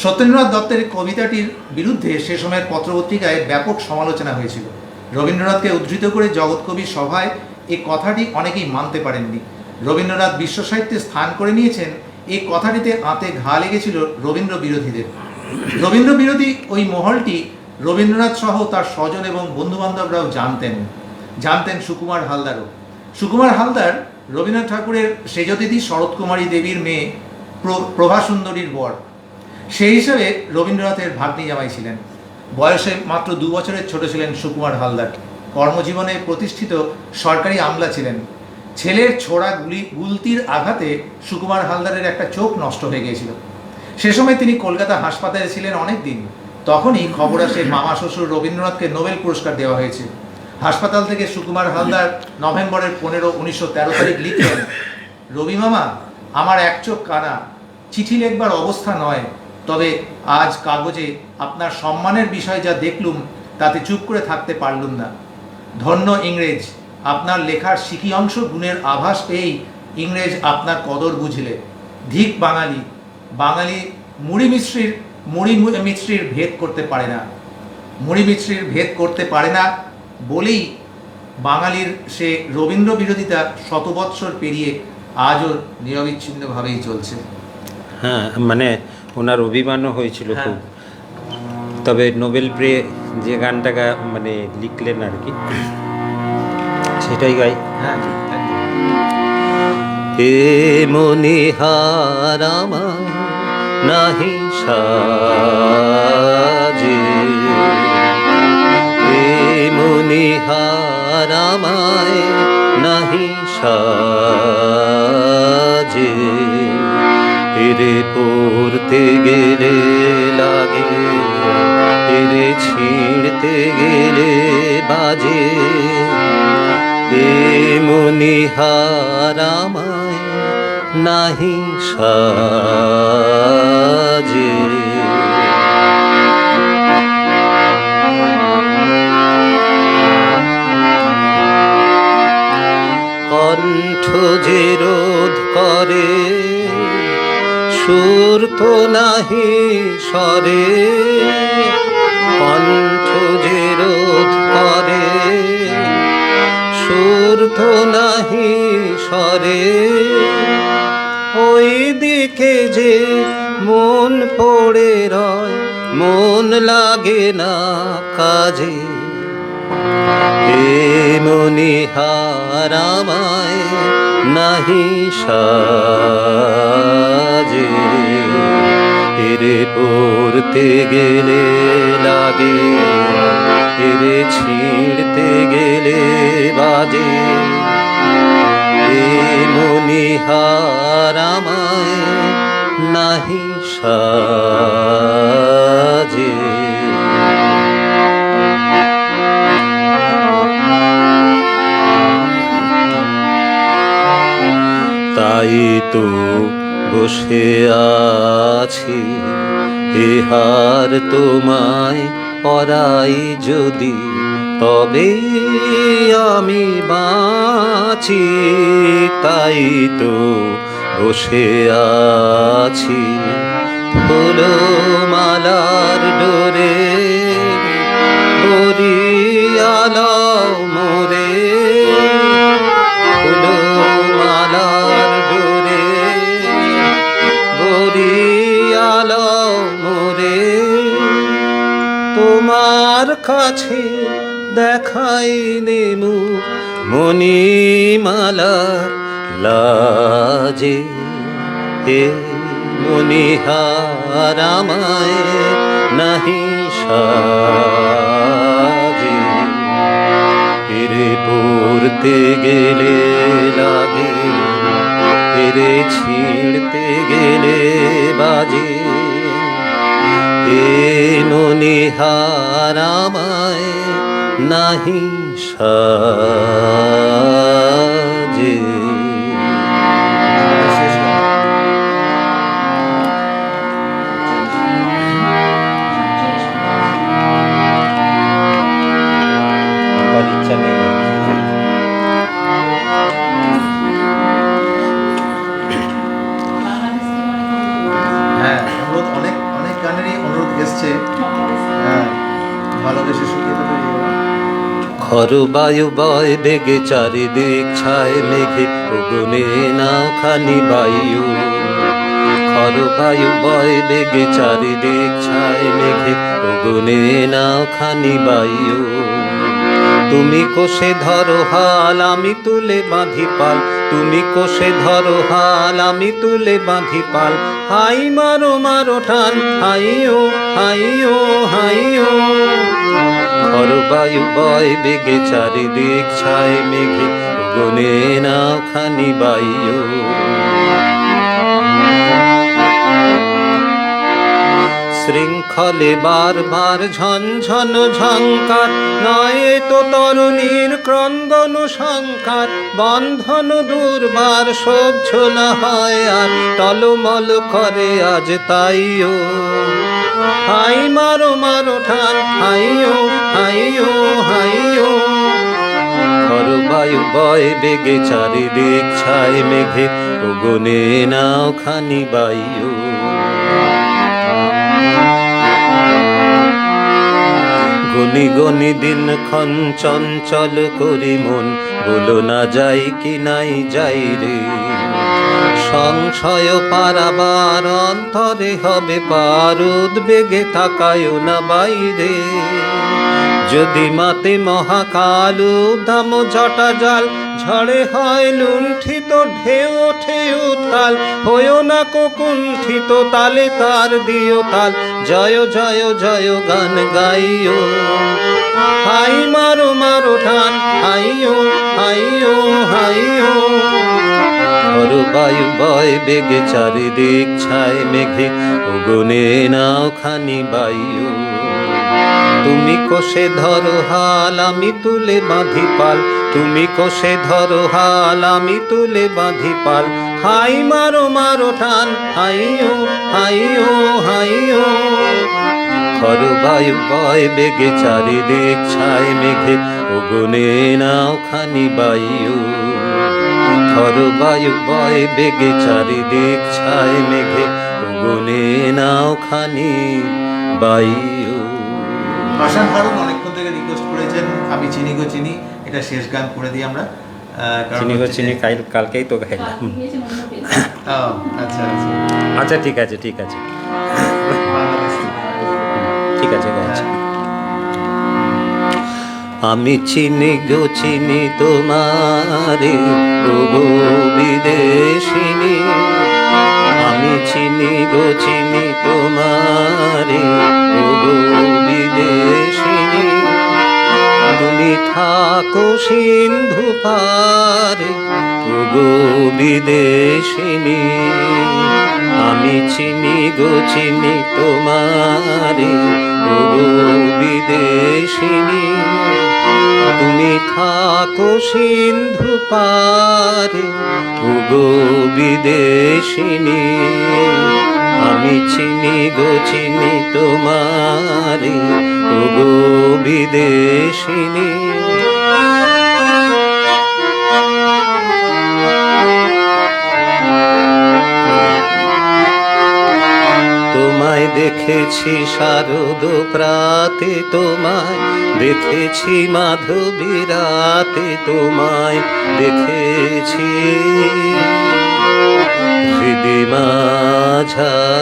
Speaker 3: সত্যেন্দ্রনাথ দত্তের কবিতাটির বিরুদ্ধে সে সময়ের পত্রপত্রিকায় ব্যাপক সমালোচনা হয়েছিল। রবীন্দ্রনাথকে উদ্ধৃত করে জগৎ কবি সভায় এই কথাটি অনেকেই মানতে পারেননি। রবীন্দ্রনাথ বিশ্ব সাহিত্যে স্থান করে নিয়েছেন, এই কথাটিতে আঁতে ঘা লেগেছিল রবীন্দ্র বিরোধীদের। রবীন্দ্র বিরোধী ওই মহলটি রবীন্দ্রনাথ সহ তার স্বজন এবং বন্ধুবান্ধবরাও জানতেন সুকুমার হালদারও। সুকুমার হালদার রবীন্দ্রনাথ ঠাকুরের সেজদিদি শরৎকুমারী দেবীর মেয়ে প্রভা সুন্দরীর বর। সেই হিসাবে রবীন্দ্রনাথের ভাগ্নি জামাই ছিলেন। বয়সে মাত্র 2 বছরের ছোট ছিলেন সুকুমার হালদার। কর্মজীবনে প্রতিষ্ঠিত সরকারি আমলা ছিলেন। ছেলের ছোড়া গুলতির আঘাতে সুকুমার হালদারের একটা চোখ নষ্ট হয়ে গিয়েছিল। সে সময় তিনি কলকাতা হাসপাতালে ছিলেন অনেক দিন। তখনই খবর আসে মামা শ্বশুর রবীন্দ্রনাথকে নোবেল পুরস্কার দেওয়া হয়েছে। হাসপাতাল থেকে সুকুমার হালদার নভেম্বরের 15, 1913 তারিখ লিখলেন, রবি মামা, আমার এক চোখ কানা, চিঠি লেখবার অবস্থা নয়, তবে আজ কাগজে আপনার সম্মানের বিষয় যা দেখলুম তাতে চুপ করে থাকতে পারলুম না। ধন্য ইংরেজ, আপনার লেখার সিকি অংশ গুণের আভাস পেয়েই ইংরেজ আপনার কদর বুঝলে। ধিক বাঙালি, বাঙালি মুড়ি মিশ্রির ভেদ করতে পারে না। মুড়ি মিশ্রির ভেদ করতে পারে না বলেই বাঙালির সে রবীন্দ্র বিরোধিতা শতবৎসর পেরিয়ে আজও নিরবিচ্ছিন্নভাবেই চলছে।
Speaker 1: হ্যাঁ, মানে ওনার অভিমানও হয়েছিল
Speaker 3: হ্যাঁ।
Speaker 1: খুব। তবে নোবেল পেয়ে যে গানটা মানে লিখলেন আর কি, সেটাই গাই।
Speaker 3: হ্যাঁ,
Speaker 1: হে মনিহার আমার নাহি সাজে, হে মনিহার আমায় নাহি সাজে, এরে পড়তে গেলে লাগে, এরে যেতে গেলে বাজে এ মনিহার আমায় নাহি সাজে। কণ্ঠ যে রোধ করে সুর তো নাহি সরে, কণ্ঠ যে রোধ করে সুর তো নাহি সরে, ওই দিকে যে মন পড়ে রয় মন লাগে না কাজে এ মনিহার আমায় নাহি সাজে। এরে পড়তে গেলে লাগে এরে ছিঁড়তে গেলে বাজে এ মনিহার আমায় নাহি সাজে। তাই তো বসে আছি এ হার তোমায় পরাই যদি তবে আমি বাঁচি। তাই তো বসে আছি ফুলমালার ডোরে বরিয়ালাও মোরে, ফুলমালার ডোরে বরিয়ালাও মোরে। তোমার কাছে দেখাই নেমু মণিমালার লাজে হে মনিহার আমায় নাহি সাজে। এরে পড়তে গেলে লাগে এরে ছিঁড়তে গেলে বাজে এ মনিহার আমায় নাহি সাজে। ইচ্ছা নেই
Speaker 3: হ্যাঁ, অনুরোধ অনেক অনেক গানেরই অনুরোধ এসছে। হ্যাঁ, ভালোবেসে সুখে তো তৈরি হলো।
Speaker 1: খর বায়ু বয় বেগে চারিদিক ছায় মেঘে উগুনে নাও খানি বায়ু। খর বায়ু বয় বেগে চারিদিক ছায় মেঘে উগুনে নাও খানি বায়ু। তুমি কোষে ধরো হাল আমি তুলে বাঁধি পাল, তুমি কোষে ধরো হাল আমি তুলে বাঁধি পাল। হাই মারো মারো টান হাইও হাইও হাইও। খর বায়ু বয় বেগে চারিদিক ছায় মেঘে উগুনে নাও খানি বায়ু। শৃঙ্খলে বারবার ঝনঝন ঝঙ্কার নয় তো তরুণীর ক্রন্দন সংকার। বন্ধন দুর্বার সহ্য না হয় আর টলমল করে আজ তাইও। হাই মারো মারো ঠান হাইও হাইও হাইও। খর বায়ু বয় বেগে চারিদিক ছায় মেঘে উগুনে নাও খানি বায়ু। গনি গনি দিন ক্ষণ চঞ্চল করি মন, বলো না যাই কি নাই যাই রে। সংশয় পারাবার অন্তরে হবে পার, উদ্বেগে তাকায়ও না বাইরে। যদি মাতে মহাকাল উদ্দাম জটা জাল, ঝড়ে হয় লুণ্ঠিত ঢেউ ওঠে উত্তাল। হয়েও না কুণ্ঠিত তালে তার দিও তাল, জয় জয় জয় গান গাইও। হাই মারো মারো টান হাইও হাইও হাইও। খর বায়ু বয় বেগে চারিদিক ছায় মেঘে উগুনে নাও খানি বায়ু। তুমি কোষে ধরো হাল আমি তুলে বাঁধি পাল, তুমি কোষে ধরো হাল আমি তুলে বাঁধি পাল। হাই মারো মারো টান, হাইও হাইও হাইও। খর বায়ু বয় বেগে চারিদিক ছায় মেঘে, ওগনে নাও খানি বায়ু। খর বায়ু বয় বেগে চারিদিক ছায় মেঘে, ওগনে নাও খানি বায়ু।
Speaker 3: আসান ভারত অনেকক্ষণ থেকে রিকোয়েস্ট করেছেন আমি চিনি গো চিনি, এটা শেষ গান করে দিই আমরা।
Speaker 1: চিনি গো চিনি কালকেই তো গাইলাম।
Speaker 2: গিয়েছেন অন্য পেজে।
Speaker 3: আচ্ছা আচ্ছা,
Speaker 1: আচ্ছা ঠিক আছে ঠিক আছে
Speaker 3: বাংলাদেশ থেকে।
Speaker 1: ঠিক আছে গাইছি। আমি চিনি গো চিনি তোমারে ওগো বিদেশিনী, আমি চিনি গো চিনি তোমারে ওগো বিদেশিনী। তুমি থাকো সিন্ধু পারে ওগো বিদেশিনী, আমি চিনি গো চিনি তোমারে ওগো বিদেশিনী। তুমি থাকো সিন্ধু পারে ওগো বিদেশিনী, আমি চিনি গো চিনি তোমারে ওগো বিদেশিনী। তোমায় দেখেছি শারদ প্রাতে, তোমায় দেখেছি মাধবী রাতে, তোমায় দেখেছি হৃদি মাঝারে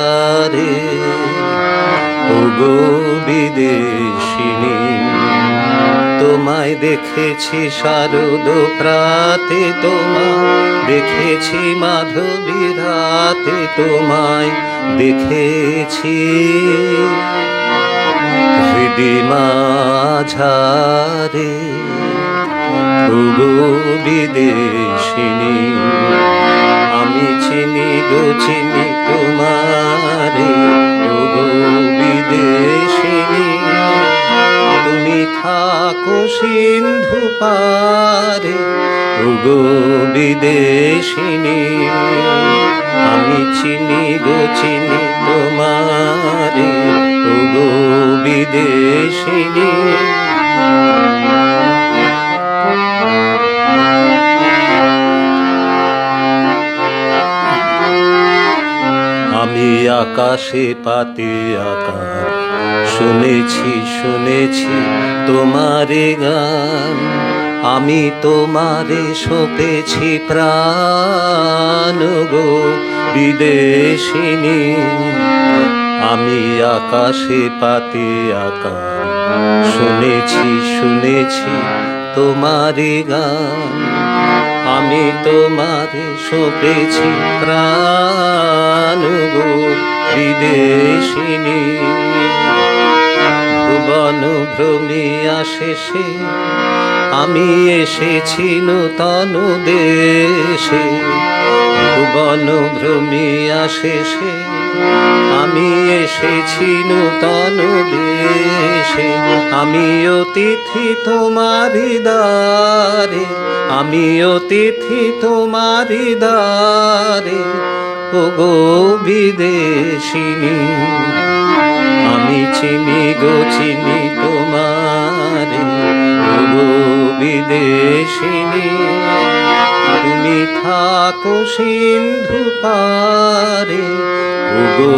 Speaker 1: ওগো বিদেশিনী। তোমায় দেখেছি শারদ প্রাতে, তোমায় দেখেছি মাধবী রাতে, তোমায় দেখেছি হৃদি মাঝারে ওগো বিদেশিনী। আমি চিনি গো চিনি তোমারে ওগো বিদেশিনী, তুমি থাকো সিন্ধু পারে ওগো বিদেশিনী, আমি চিনি গো চিনি তোমারে ওগো বিদেশিনী। আমি আকাশে পাতে আকার শুনেছি শুনেছি তোমারে গান, আমি তোমারে সপেছি প্রাণ গো বিদেশিনী। আমি আকাশে পাতে আকার শুনেছি শুনেছি তোমারে গান, আমি তোমারে সপেছি প্রাণ গো বিদেশিনী। ভুবন ভ্রমিয়া শেষে আমি এসেছি নূতন দেশে, ভুবন ভ্রমিয়া শেষে আমি এসেছি নূতন দেশে। আমি অতিথি তোমারি দ্বারে, আমি অতিথি তোমারি দ্বারে ওগো বিদেশিনী। আমি চিনি গো চিনি তোমারে ওগো বিদেশিনী, তুমি থাকো সিন্ধু পারে ওগো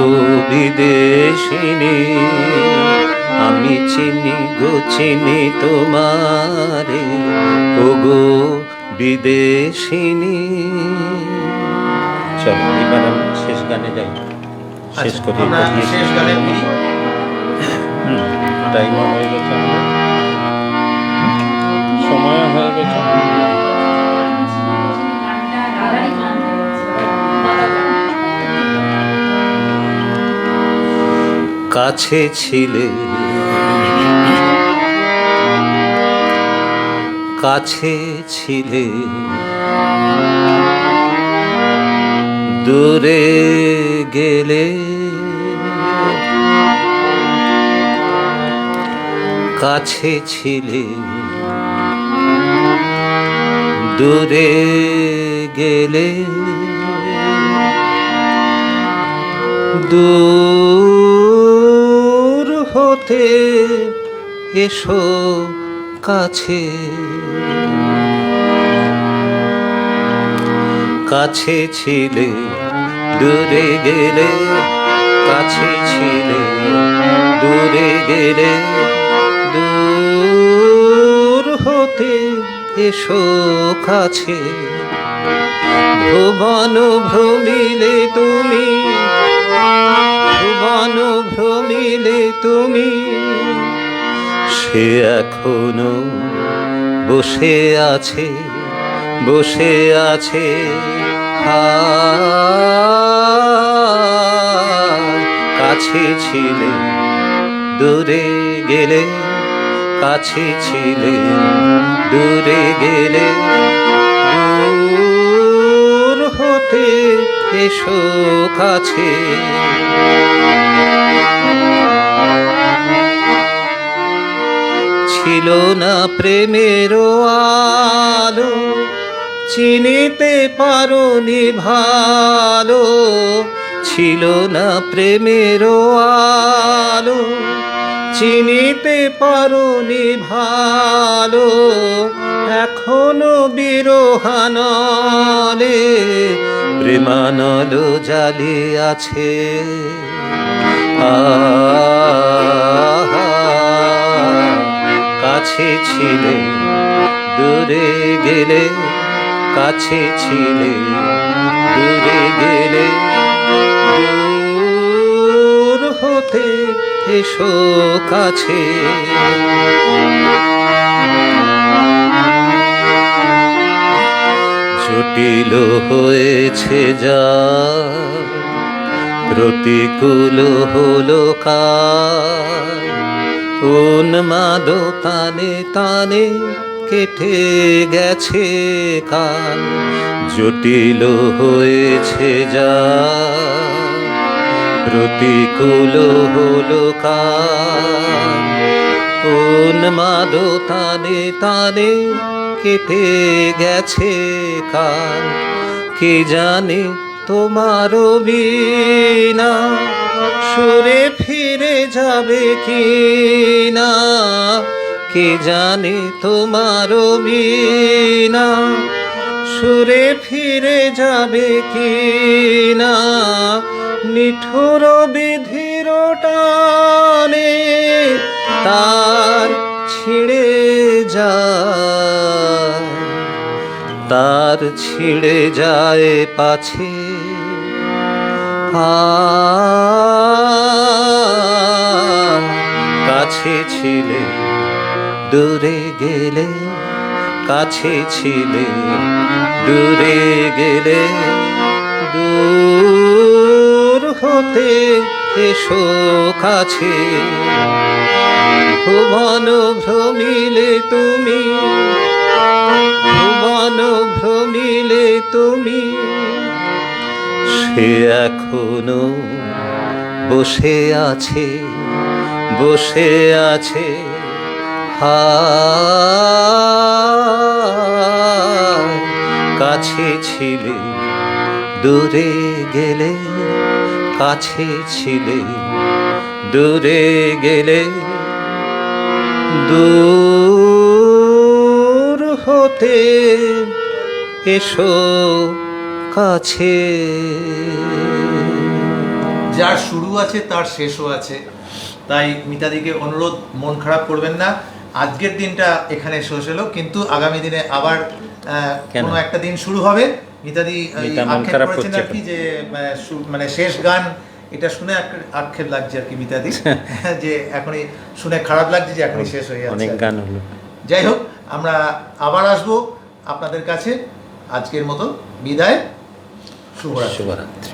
Speaker 1: বিদেশিনী। আমি চিনি গো চিনি তোমারে ওগো বিদেশিনী। চলো এবার আমি শেষ গানে যাই, শেষ করি।
Speaker 3: আমরা শেষ গানে ফিরি।
Speaker 1: টাইম হয়ে গেছে, সময় হয়ে গেছে।
Speaker 2: গানটা দাদারই গান দাদা গান।
Speaker 1: কাছে ছিলে কাছে ছিলে দূরে গেলে কাছে ছিলে দূরে গেলে, দূর হতে এসো কাছে, কাছে ছিলে দূরে গেলে, কাছে ছিলে দূরে গেলে, দূর হতে এসো কাছে। ভুবন ভ্রমিলে তুমি, ভুবন ভ্রমিলে তুমি, সে এখনো বসে আছে, বসে আছে। কাছে ছিলে দূরে গেলে, কাছে ছিলে দূরে গেলে, দূর হতে এসো কাছে। ছিল না প্রেমের আলো, চিনিতে পারোনি ভালো, ছিল না প্রেমের আলো, চিনিতে পারোনি ভালো। এখনো বিরহানলে প্রেমানলো জ্বালি আছে। কাছে ছিলে দূরে গেলে, কাছে ছিলে দূরে গেলে, দূর হতে এসো কাছে। জটিল হয়েছে যা, প্রতিকূল হলো কাল, উন্মাদ তানে তানে কেটে গেছে কাল। জটিল হয়েছে যা, প্রতিকূল হলো কাল, উন্মাদ তানে তানে কেটে গেছে কাল। কে জানে তোমার বিনা সুরে ফিরে যাবে কি না, কে জানে তোমার বিনা সুরে ফিরে যাবে কি না। নিঠুর বিধির টানে তার ছিঁড়ে যায়, তার ছিঁড়ে যায় পাছে। কাছে ছিলে দূরে গেলে, কাছে ছিলে দূরে গেলে, দূর হতে এসো কাছে। ভুবন ভ্রমিলে তুমি, ভুবন ভ্রমিলে তুমি, সে এখনো বসে আছে, বসে আছে। কাছে ছিলে দূরে গেলে, কাছে ছিলে দূরে গেলে, দূর হতে এসো কাছে।
Speaker 3: যার শুরু আছে তার শেষও আছে, তাই মিতাদিকে অনুরোধ, মন খারাপ করবেন না। আজকের দিনটা এখানে শেষ হলো, কিন্তু আগামী দিনে আবার কোনো একটা দিন শুরু হবে। মিতাদি আক্ষেপ করেছেন আর কি যে মানে শেষ গান, এটা শুনে আক্ষেপ লাগছে আর কি মিতাদি, যে এখনই শুনে খারাপ লাগছে যে এখনই শেষ হয়ে যাচ্ছে।
Speaker 1: অনেক গান হলো।
Speaker 3: যাই হোক, আমরা আবার আসবো আপনাদের কাছে। আজকের মতো বিদায়, শুভরাত্রি।
Speaker 1: শুভরাত্রি।